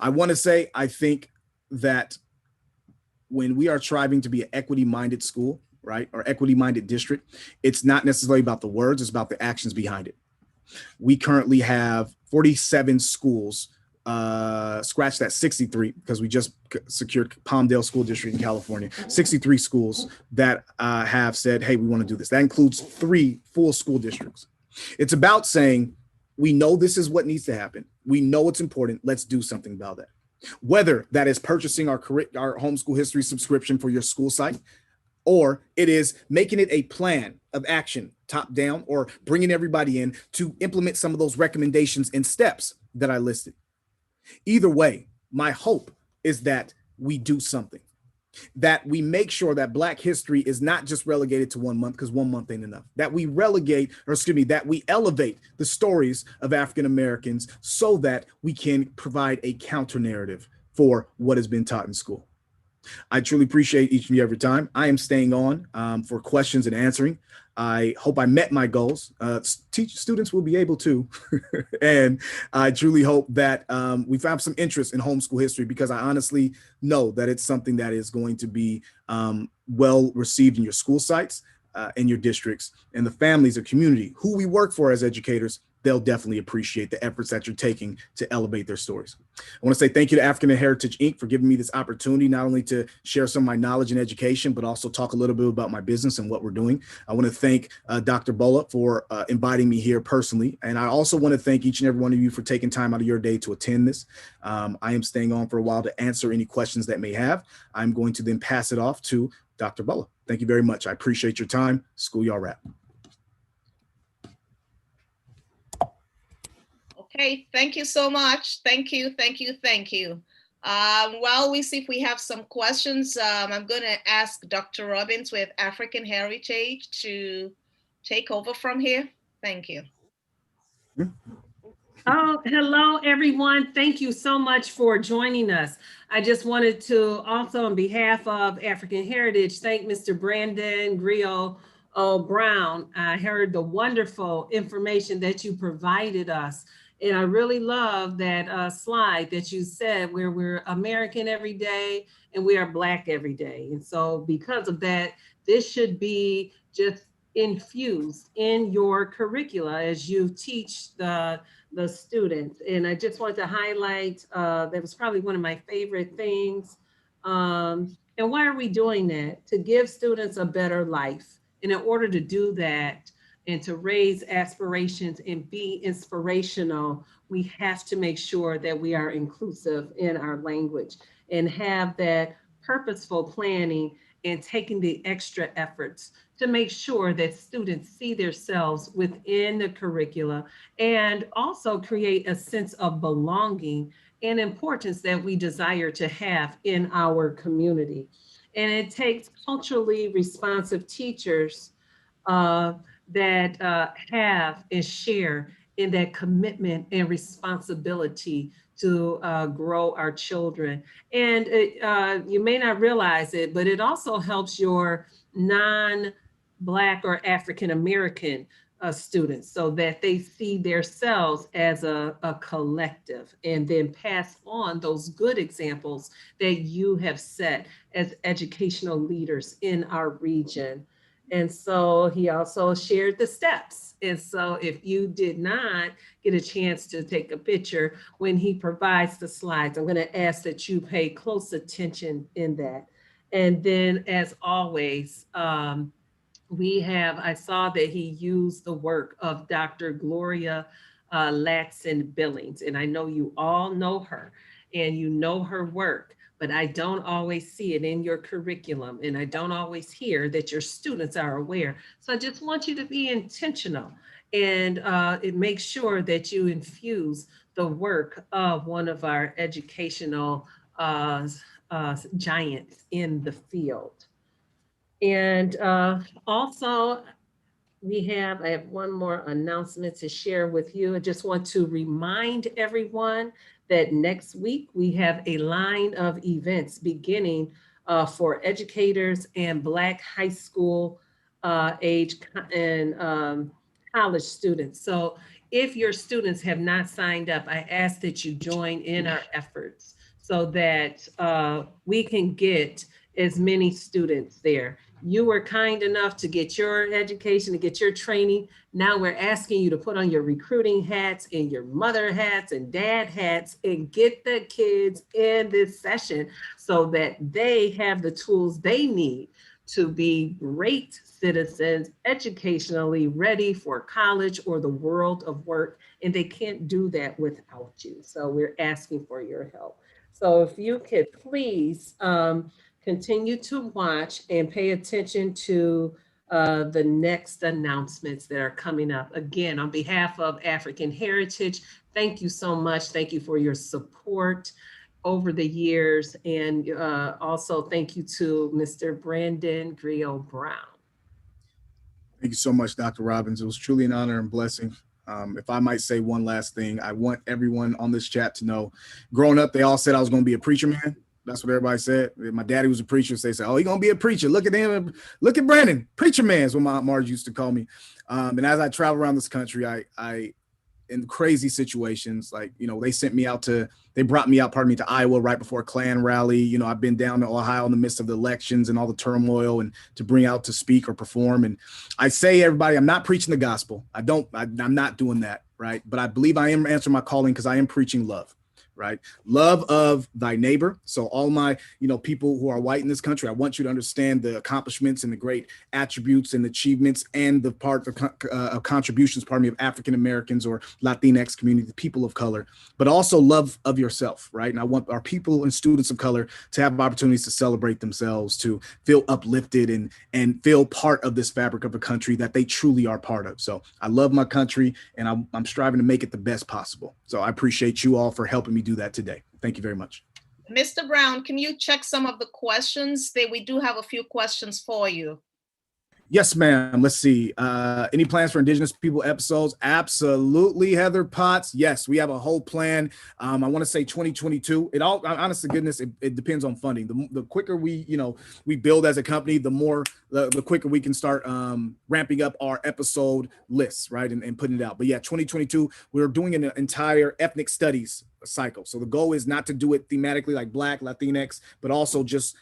I want to say, I think that when we are striving to be an equity-minded school, right, or equity-minded district, it's not necessarily about the words, it's about the actions behind it. We currently have 47 schools, scratch that 63, because we just secured Palmdale School District in California, 63 schools that have said, hey, we want to do this. That includes 3 full school districts. It's about saying, we know this is what needs to happen. We know it's important. Let's do something about that. Whether that is purchasing our homeschool history subscription for your school site, or it is making it a plan of action, top down, or bringing everybody in to implement some of those recommendations and steps that I listed. Either way, my hope is that we do something, that we make sure that Black history is not just relegated to 1 month, because 1 month ain't enough, that we that we elevate the stories of African Americans so that we can provide a counter narrative for what has been taught in school. I truly appreciate each and every time. I am staying on for questions and answering. I hope I met my goals. Students will be able to. And I truly hope that we found some interest in homeschool history, because I honestly know that it's something that is going to be well received in your school sites, in your districts, and the families or community who we work for as educators they'll definitely appreciate the efforts that you're taking to elevate their stories. I want to say thank you to African Heritage Inc. for giving me this opportunity, not only to share some of my knowledge and education, but also talk a little bit about my business and what we're doing. I want to thank Dr. Bola for inviting me here personally. And I also want to thank each and every one of you for taking time out of your day to attend this. I am staying on for a while to answer any questions that may have. I'm going to then pass it off to Dr. Bola. Thank you very much. I appreciate your time. Schoolyard Rap. Okay, thank you so much. Thank you. While we see if we have some questions, I'm going to ask Dr. Robbins with African Heritage to take over from here. Thank you. Oh, hello, everyone. Thank you so much for joining us. I just wanted to also, on behalf of African Heritage, thank Mr. Brandon Griot Brown. I heard the wonderful information that you provided us. And I really love that slide that you said where we're American every day and we are Black every day. And so because of that, this should be just infused in your curricula as you teach the students. And I just wanted to highlight, that was probably one of my favorite things. And why are we doing that? To give students a better life. And in order to do that, and to raise aspirations and be inspirational, we have to make sure that we are inclusive in our language and have that purposeful planning and taking the extra efforts to make sure that students see themselves within the curricula and also create a sense of belonging and importance that we desire to have in our community. And it takes culturally responsive teachers that have and share in that commitment and responsibility to grow our children. And you may not realize it, but it also helps your non-Black or African-American students so that they see themselves as a collective and then pass on those good examples that you have set as educational leaders in our region. And so he also shared the steps. And so if you did not get a chance to take a picture when he provides the slides, I'm going to ask that you pay close attention in that. And then as always, I saw that he used the work of Dr. Gloria Latson Billings. And I know you all know her and you know her work, but I don't always see it in your curriculum and I don't always hear that your students are aware. So I just want you to be intentional and it makes sure that you infuse the work of one of our educational giants in the field. And also, I have one more announcement to share with you. I just want to remind everyone that next week we have a line of events beginning for educators and Black high school age and college students. So if your students have not signed up, I ask that you join in our efforts so that we can get as many students there. You were kind enough to get your education, to get your training. Now we're asking you to put on your recruiting hats and your mother hats and dad hats and get the kids in this session so that they have the tools they need to be great citizens, educationally ready for college or the world of work. And they can't do that without you. So we're asking for your help. So if you could please, continue to watch and pay attention to the next announcements that are coming up. Again, on behalf of African Heritage, thank you so much. Thank you for your support over the years. And also thank you to Mr. Brandon Griot Brown. Thank you so much, Dr. Robbins. It was truly an honor and blessing. If I might say one last thing, I want everyone on this chat to know, growing up, they all said I was going to be a preacher man. That's what everybody said. My daddy was a preacher. So they said, oh, he's going to be a preacher. Look at him. Look at Brandon. Preacher man is what my Aunt Marge used to call me. And as I travel around this country, I in crazy situations, like, you know, they brought me out, to Iowa right before a Klan rally. You know, I've been down to Ohio in the midst of the elections and all the turmoil and to bring out to speak or perform. And I say, everybody, I'm not preaching the gospel. I'm not doing that. right? But I believe I am answering my calling because I am preaching love. Right? Love of thy neighbor. So all my, people who are white in this country, I want you to understand the accomplishments and the great attributes and achievements and the part of contributions, of African Americans or Latinx community, the people of color, but also love of yourself, right? And I want our people and students of color to have opportunities to celebrate themselves, to feel uplifted and feel part of this fabric of a country that they truly are part of. So I love my country and I'm striving to make it the best possible. So I appreciate you all for helping me do that today. Thank you very much. Mr. Brown, can you check some of the questions? We do have a few questions for you. Yes, ma'am. Let's see. Any plans for Indigenous people episodes? Absolutely, Heather Potts. Yes, we have a whole plan. I want to say 2022. It all, honest to goodness, it depends on funding. The quicker we build as a company, the quicker we can start ramping up our episode lists, right, and putting it out. But yeah, 2022, we're doing an entire ethnic studies cycle. So the goal is not to do it thematically like Black, Latinx, but also just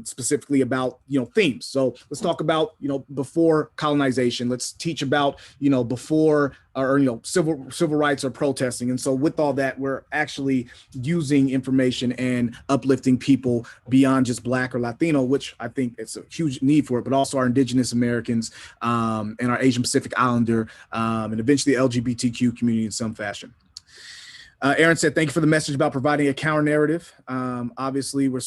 specifically about, themes. So let's talk about, before colonization. Let's teach about, before or, civil rights or protesting. And so with all that, we're actually using information and uplifting people beyond just Black or Latino, which I think it's a huge need for it, but also our Indigenous Americans and our Asian Pacific Islander and eventually LGBTQ community in some fashion. Aaron said, thank you for the message about providing a counter narrative. Obviously, where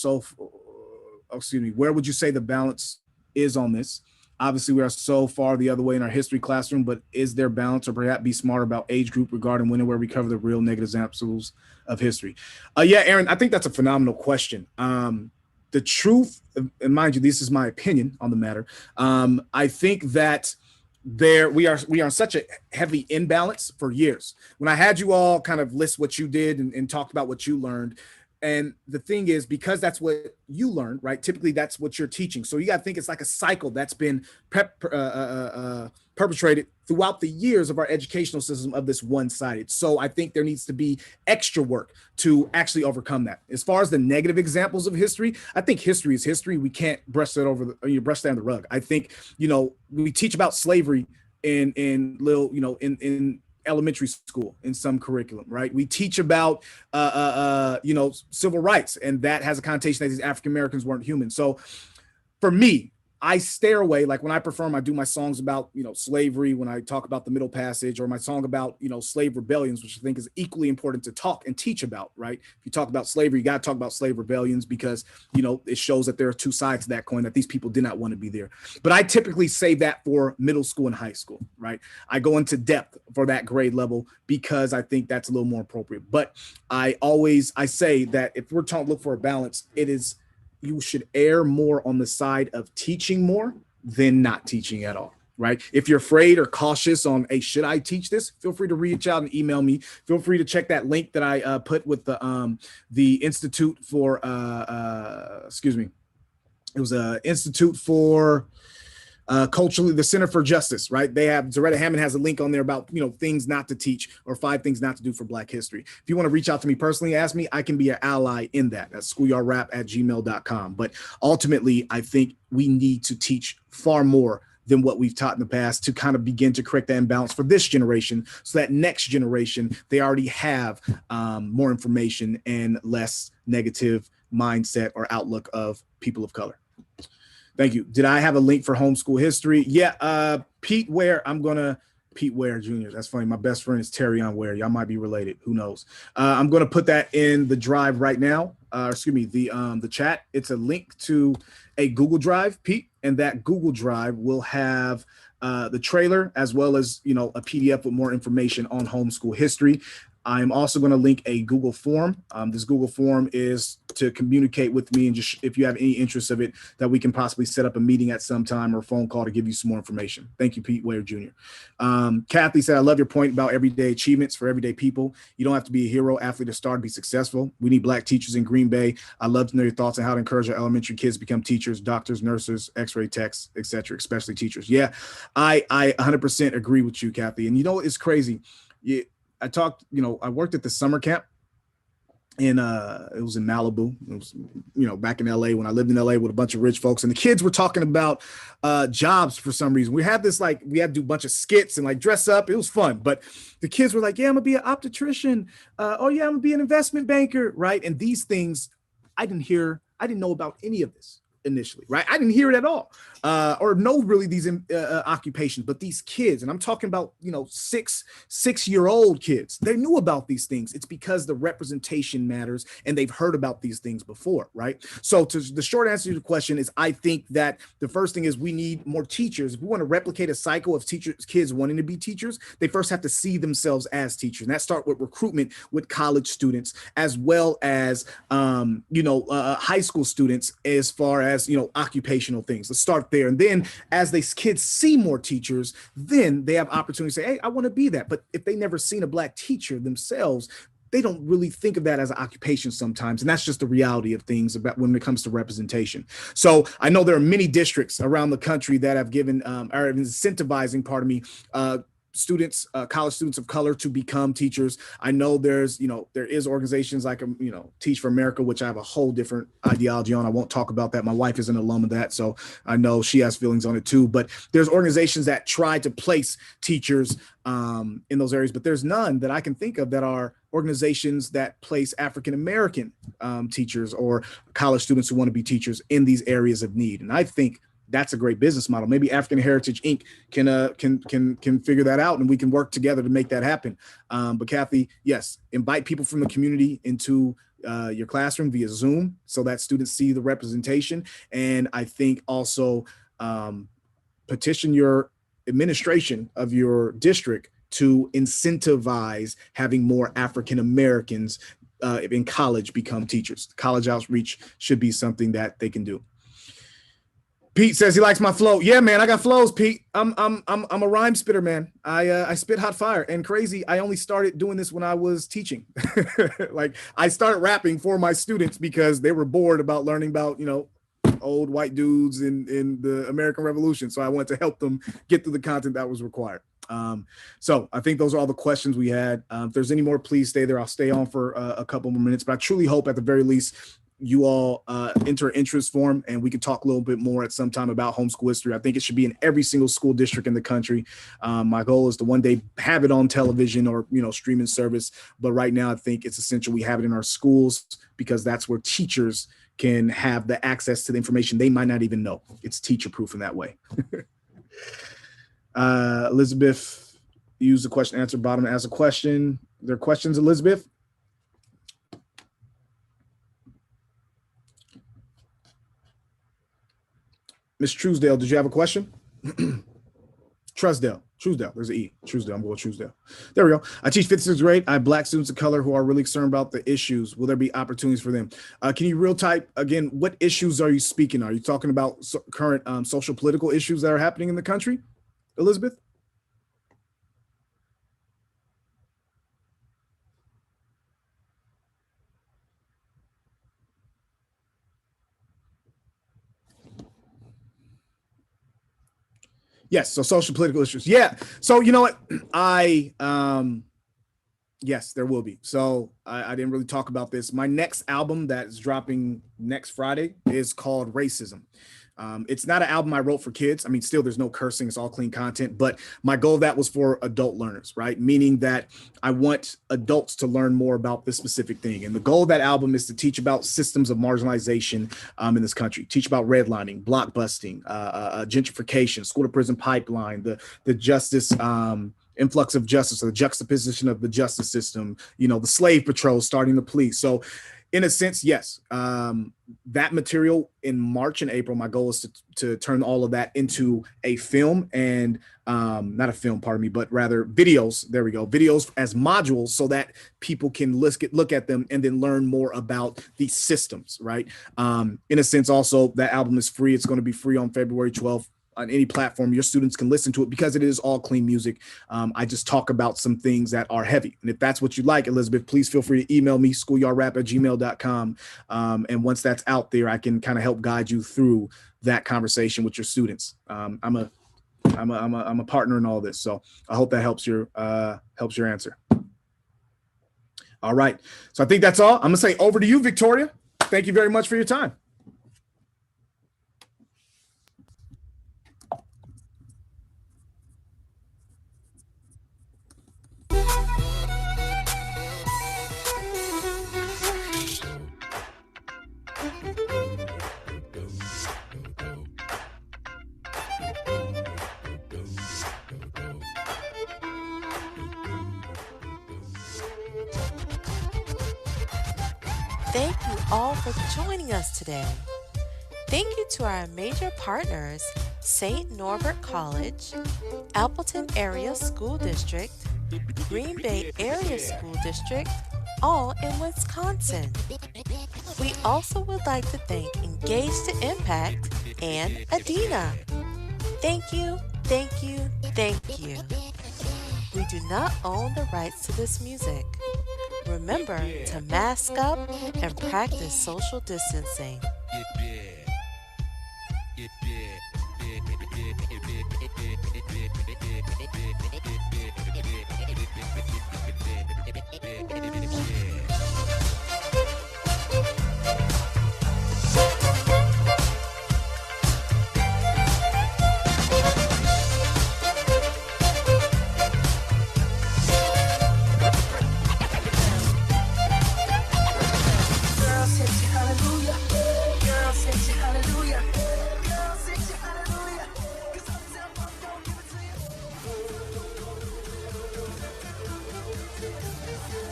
would you say the balance is on this? Obviously, we are so far the other way in our history classroom, but is there balance or perhaps be smarter about age group regarding when and where we cover the real negative examples of history? Yeah, Aaron, I think that's a phenomenal question. The truth, and mind you, this is my opinion on the matter. I think that we are in such a heavy imbalance for years. When I had you all kind of list what you did and talked about what you learned, and the thing is, because that's what you learned, right? Typically, that's what you're teaching. So you got to think it's like a cycle that's been perpetrated throughout the years of our educational system of this one-sided. So I think there needs to be extra work to actually overcome that. As far as the negative examples of history, I think history is history. We can't brush that under the rug. I think, we teach about slavery in elementary school in some curriculum, right? We teach about, civil rights, and that has a connotation that these African Americans weren't human. So for me, I stare away, like when I perform, I do my songs about, slavery, when I talk about the Middle Passage, or my song about, slave rebellions, which I think is equally important to talk and teach about, right? If you talk about slavery, you got to talk about slave rebellions because, it shows that there are two sides to that coin, that these people did not want to be there. But I typically save that for middle school and high school, right? I go into depth for that grade level because I think that's a little more appropriate. But I say that if we're trying to look for a balance, you should err more on the side of teaching more than not teaching at all, right? If you're afraid or cautious on, hey, should I teach this? Feel free to reach out and email me. Feel free to check that link that I put with the Institute for, it was an Institute for culturally, the Center for Justice, right? Zaretta Hammond has a link on there about, things not to teach or 5 things not to do for Black history. If you want to reach out to me personally, ask me, I can be an ally in that. That's schoolyardrap@gmail.com. But ultimately, I think we need to teach far more than what we've taught in the past to kind of begin to correct that imbalance for this generation, so that next generation, they already have more information and less negative mindset or outlook of people of color. Thank you. Did I have a link for homeschool history? Yeah, Pete Ware Jr. That's funny. My best friend is Terrion Ware. Y'all might be related. Who knows? I'm going to put that in the drive right now. The chat. It's a link to a Google Drive, Pete, and that Google Drive will have the trailer as well as, a PDF with more information on homeschool history. I'm also going to link a Google form. This Google form is to communicate with me, and just if you have any interest of it, that we can possibly set up a meeting at some time or a phone call to give you some more information. Thank you, Pete Ware Jr. Kathy said, I love your point about everyday achievements for everyday people. You don't have to be a hero athlete to start to be successful. We need Black teachers in Green Bay. I'd love to know your thoughts on how to encourage our elementary kids to become teachers, doctors, nurses, x-ray techs, etc., especially teachers. Yeah, I 100% agree with you, Kathy. And it's crazy. I worked at the summer camp, it was in Malibu. It was, back in LA when I lived in LA with a bunch of rich folks, and the kids were talking about jobs for some reason. We had this, like, we had to do a bunch of skits and like dress up. It was fun, but the kids were like, yeah, I'm gonna be an optician. Oh yeah, I'm gonna be an investment banker, right? And these things, I didn't know about any of this initially, right? I didn't hear it at all, or know really these occupations. But these kids, and I'm talking about 6-year-old kids, they knew about these things. It's because the representation matters, and they've heard about these things before, right? So the short answer to the question is, I think that the first thing is we need more teachers. If we want to replicate a cycle of kids wanting to be teachers, they first have to see themselves as teachers, and that starts with recruitment with college students, as well as high school students, as far as occupational things. Let's start there. And then as these kids see more teachers, then they have opportunity to say, hey, I want to be that. But if they never seen a Black teacher themselves, they don't really think of that as an occupation sometimes. And that's just the reality of things about when it comes to representation. So I know there are many districts around the country that have given, are incentivizing, students, college students of color to become teachers. I know there is organizations like, Teach for America, which I have a whole different ideology on. I won't talk about that. My wife is an alum of that, so I know she has feelings on it too. But there's organizations that try to place teachers in those areas, but there's none that I can think of that are organizations that place African-American teachers or college students who want to be teachers in these areas of need. And I think that's a great business model. Maybe African Heritage Inc. can figure that out, and we can work together to make that happen. But Kathy, yes, invite people from the community into your classroom via Zoom so that students see the representation. And I think also petition your administration of your district to incentivize having more African Americans in college become teachers. College outreach should be something that they can do. Pete says he likes my flow. Yeah, man, I got flows, Pete. I'm a rhyme spitter, man. I spit hot fire. And crazy, I only started doing this when I was teaching. Like, I started rapping for my students because they were bored about learning about, old white dudes in the American Revolution. So I wanted to help them get through the content that was required. So I think those are all the questions we had. If there's any more, please stay there. I'll stay on for a couple more minutes, but I truly hope at the very least you all enter an interest form, and we can talk a little bit more at some time about homeschool history. I think it should be in every single school district in the country. My goal is to one day have it on television or streaming service, but right now I think it's essential we have it in our schools, because that's where teachers can have the access to the information they might not even know. It's teacher proof in that way. Elizabeth, use the question answer bottom to ask a question. Are there questions, Elizabeth? Miss Truesdale, did you have a question? Truesdale, there's an E. Truesdale, I'm going with Truesdale. There we go. I teach 5th and 6th grade. I have Black students of color who are really concerned about the issues. Will there be opportunities for them? Can you real type again, what issues are you speaking? Are you talking about current social political issues that are happening in the country, Elizabeth? Yes, so social political issues. Yeah. So you know what? Yes, there will be. So I didn't really talk about this. My next album that is dropping next Friday is called Racism. It's not an album I wrote for kids. I mean, still, there's no cursing. It's all clean content. But my goal of that was for adult learners, right? Meaning that I want adults to learn more about this specific thing. And the goal of that album is to teach about systems of marginalization in this country, teach about redlining, block busting, gentrification, school to prison pipeline, the justice, influx of justice, or the juxtaposition of the justice system, the slave patrol starting the police. So in a sense, yes, that material in March and April, my goal is to turn all of that into a film, and not a film, pardon me, but rather videos. There we go. Videos as modules so that people can look at them and then learn more about these systems, right? In a sense, also, that album is free. It's going to be free on February 12th. On any platform, your students can listen to it because it is all clean music. I just talk about some things that are heavy. And if that's what you like, Elizabeth, please feel free to email me, schoolyardrap@gmail.com. And once that's out there, I can kind of help guide you through that conversation with your students. I'm a partner in all this. So I hope that helps your answer. All right. So I think that's all. I'm going to say over to you, Victoria. Thank you very much for your time. Thank you all for joining us today. Thank you to our major partners, St. Norbert College, Appleton Area School District, Green Bay Area School District, all in Wisconsin. We also would like to thank Engage to Impact and Adina. Thank you, thank you, thank you. We do not own the rights to this music. Remember to mask up and practice social distancing.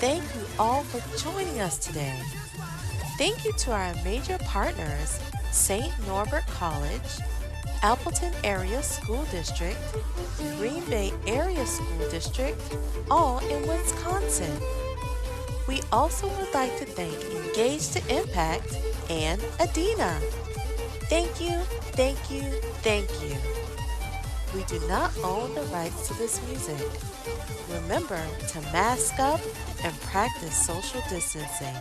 Thank you all for joining us today. Thank you to our major partners, St. Norbert College, Appleton Area School District, Green Bay Area School District, all in Wisconsin. We also would like to thank Engage to Impact and Adina. Thank you, thank you, thank you. We do not own the rights to this music. Remember to mask up and practice social distancing.